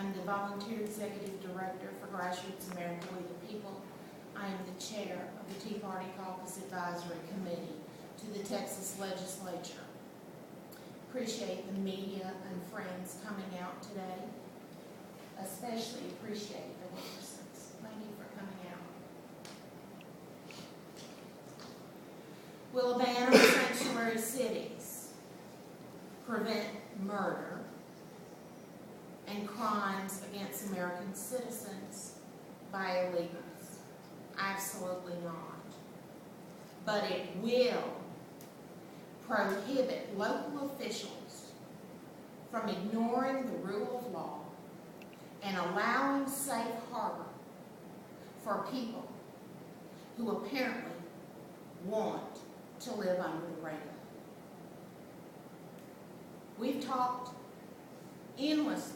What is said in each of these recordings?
I'm the Volunteer Executive Director for Grassroots America We the People. I am the Chair of the Tea Party Caucus Advisory Committee to the Texas Legislature. Appreciate the media and friends coming out today. Especially appreciate the Wilkersons. Thank you for coming out. Will a ban on sanctuary cities prevent murder and crimes against American citizens by illegals? Absolutely not. But it will prohibit local officials from ignoring the rule of law and allowing safe harbor for people who apparently want to live under the radar. We've talked endlessly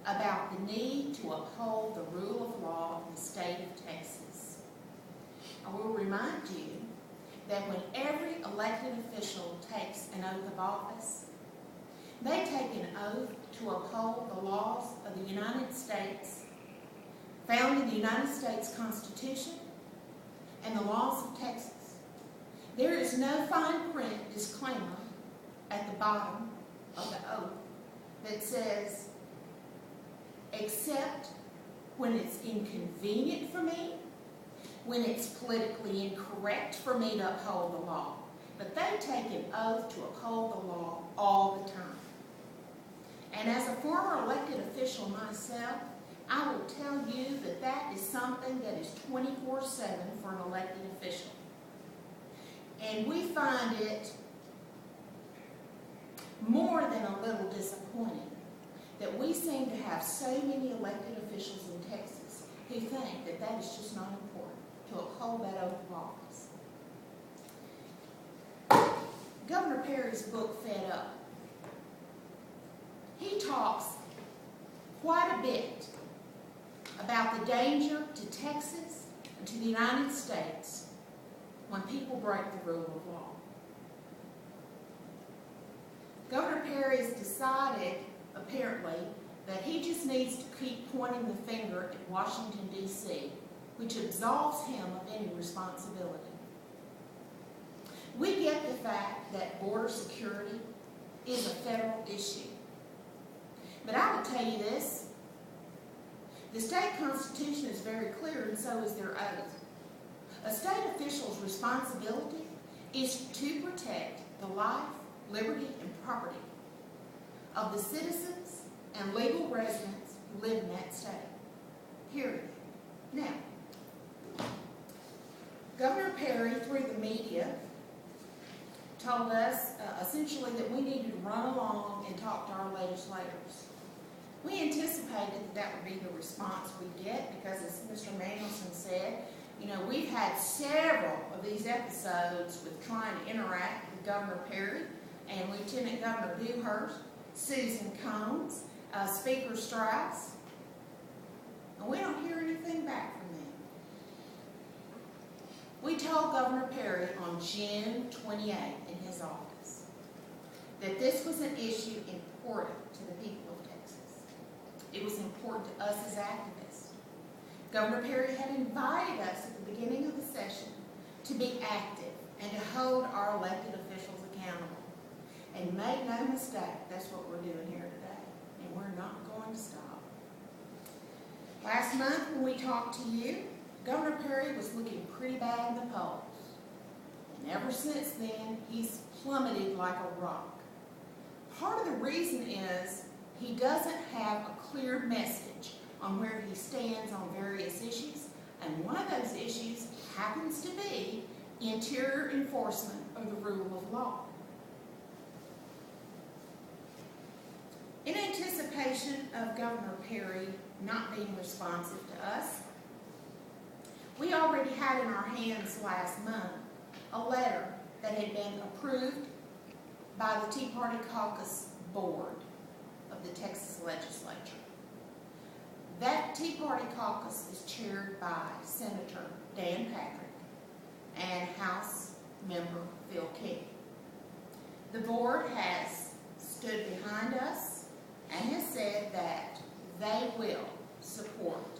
about the need to uphold the rule of law in the state of Texas. I will remind you that when every elected official takes an oath of office, they take an oath to uphold the laws of the United States, found in the United States Constitution, and the laws of Texas. There is no fine print disclaimer at the bottom of the oath that says, except when it's inconvenient for me, when it's politically incorrect for me to uphold the law. But they take an oath to uphold the law all the time. And as a former elected official myself, I will tell you that that is something that is 24/7 for an elected official. And we find it more than a little disappointing that we seem to have so many elected officials in Texas who think that that is just not important, to uphold that oath of office. Governor Perry's book, Fed Up, he talks quite a bit about the danger to Texas and to the United States when people break the rule of law. Governor Perry has decided, apparently, that he just needs to keep pointing the finger at Washington, D.C., which absolves him of any responsibility. We get the fact that border security is a federal issue. But I will tell you this, the state constitution is very clear, and so is their oath. A state official's responsibility is to protect the life, liberty, and property of the citizens and legal residents who live in that state. Period. Now, Governor Perry, through the media, told us essentially that we needed to run along and talk to our legislators. We anticipated that would be the response we'd get because, as Mr. Manuelson said, you know, we've had several of these episodes with trying to interact with Governor Perry and Lieutenant Governor Dewhurst, Susan Combs, Speaker Strauss, and we don't hear anything back from them. We told Governor Perry on June 28th in his office that this was an issue important to the people of Texas. It was important to us as activists. Governor Perry had invited us at the beginning of the session to be active and to hold our elected officials accountable. And make no mistake, that's what we're doing here today. And we're not going to stop. Last month when we talked to you, Governor Perry was looking pretty bad in the polls. And ever since then, he's plummeted like a rock. Part of the reason is he doesn't have a clear message on where he stands on various issues, and one of those issues happens to be interior enforcement of the rule of law. In anticipation of Governor Perry not being responsive to us, we already had in our hands last month a letter that had been approved by the Tea Party Caucus Board of the Texas Legislature. That Tea Party Caucus is chaired by Senator Dan Patrick and House Member Phil King. The board has stood behind us and has said that they will support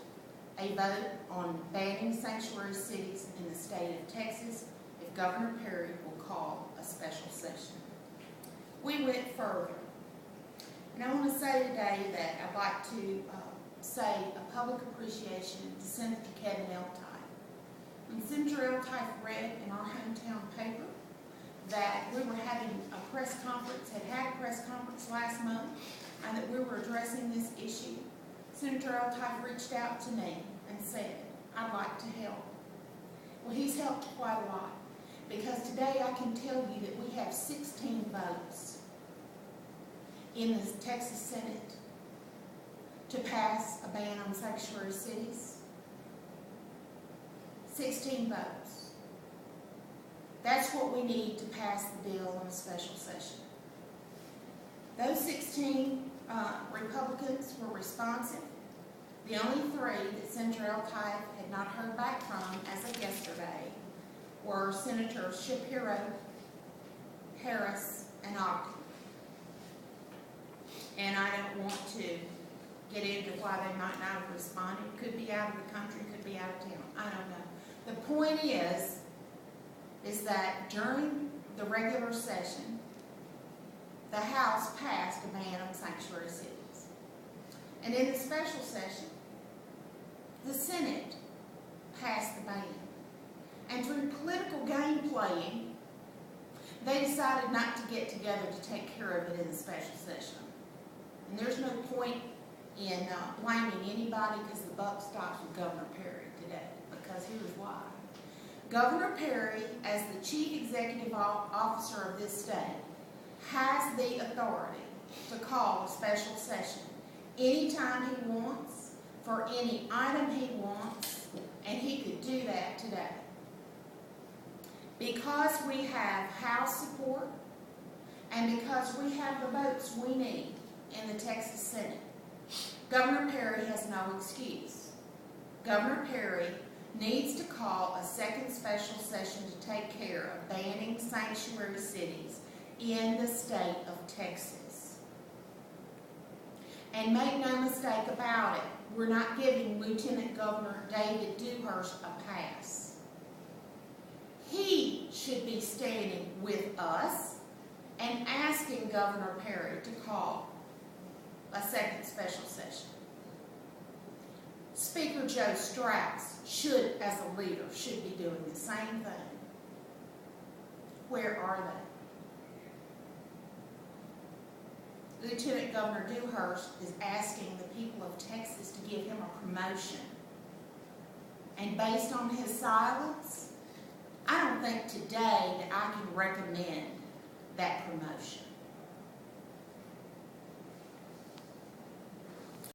a vote on banning sanctuary cities in the state of Texas if Governor Perry will call a special session. We went further. And I want to say today that I'd like to say a public appreciation to Senator Kevin Eltite. When Senator Eltite read in our hometown paper that we were having a press conference, had a press conference last month, and that we were addressing this issue, Senator Eltite reached out to me and said, I'd like to help. Well, he's helped quite a lot, because today I can tell you that we have 16 votes in the Texas Senate to pass a ban on sanctuary cities. 16 votes. That's what we need to pass the bill in a special session. Those 16 Republicans were responsive. The only three that Senator Eltite had not heard back from as of yesterday were Senators Shapiro, Harris, and Ogden. And I don't want to get into why they might not have responded. Could be out of the country, could be out of town. I don't know. The point is that during the regular session, the House passed a ban on sanctuary cities. And in the special session, the Senate passed the ban. And through political game playing, they decided not to get together to take care of it in the special session. And there's no point in blaming anybody because the buck stops with Governor Perry today. Because here's why. Governor Perry, as the chief executive officer of this state, has the authority to call a special session anytime he wants, for any item he wants, and he could do that today. Because we have House support, and because we have the votes we need in the Texas Senate, Governor Perry has no excuse. Governor Perry needs to call a second special session to take care of banning sanctuary cities in the state of Texas. And make no mistake about it, we're not giving Lieutenant Governor David Dewhurst a pass. He should be standing with us and asking Governor Perry to call a second special session. Speaker Joe Strauss should, as a leader, should be doing the same thing. Where are they? Lieutenant Governor Dewhurst is asking the people of Texas to give him a promotion. And based on his silence, I don't think today that I can recommend that promotion.